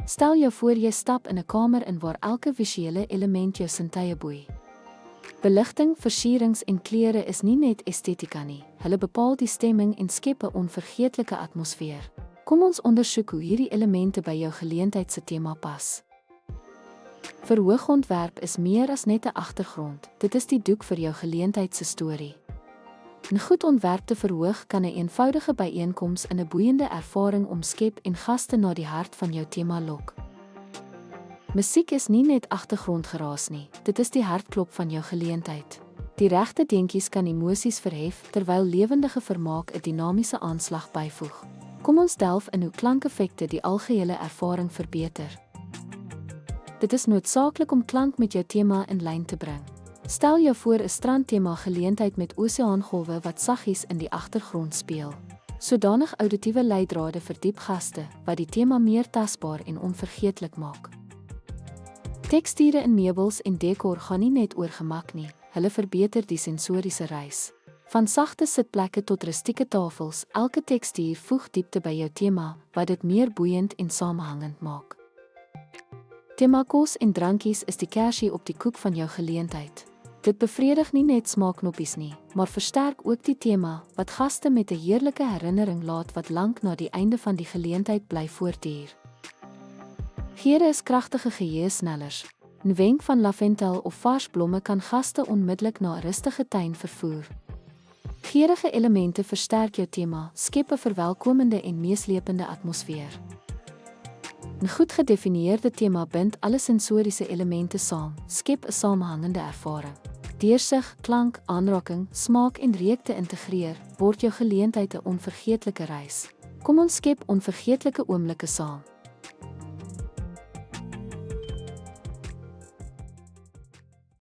Stel jou voor jy stap in 'n kamer in waar elke visuele element jou sintuie boei. Beligting, versierings en kleure is nie net estetika nie, hulle bepaal die stemming en skep 'n onvergeetlike atmosfeer. Kom ons ondersoek hoe hierdie elemente by jou geleentheid se tema pas. Verhoogontwerp is meer as net 'n agtergrond, dit is die doek vir jou geleentheid se storie. 'n Goed ontwerpte verhoog kan 'n eenvoudige byeenkoms in 'n boeiende ervaring omskep en gaste na die hart van jou tema lok. Musiek is nie net agtergrondgeraas nie, dit is die hartklop van jou geleentheid. Die regte deentjies kan emosies verhef, terwyl lewendige vermaak 'n dinamiese aanslag byvoeg. Kom ons delf in hoe klankeffekte die algehele ervaring verbeter. Dit is noodsaaklik om klank met jou tema in lyn te bring. Stel jou voor 'n strandtema geleentheid met oseaangolwe wat saggies in die agtergrond speel. Sodanig auditiewe leidrade vir diep gaste, wat die tema meer tasbaar en onvergeetlik maak. Teksture in meubels en dekor gaan nie net oor gemak nie, hulle verbeter die sensoriese reis. Van sagte sitplekke tot rustieke tafels, elke tekstuur voeg diepte by jou tema, wat dit meer boeiend en samehangend maak. Tema kos en drankies is die kersie op die koek van jou geleentheid. Dit bevredig nie net smaaknoppies nie, maar versterk ook die tema, wat gaste met 'n heerlike herinnering laat wat lank na die einde van die geleentheid bly voortduur. Geure is kragtige geheuesnellers. 'n Wenk van lavendel of vars blomme kan gaste onmiddellik na 'n rustige tuin vervoer. Geurende elemente versterk jou tema, skep 'n verwelkomende en meeslepende atmosfeer. 'n Goed gedefinieerde tema bind alle sensoriese elemente saam, skep 'n samehangende ervaring. Deur sig, klank, aanraking, smaak en reuk te integreer, word jou geleentheid 'n onvergeetlike reis. Kom ons skep onvergeetlike oomblikke saam.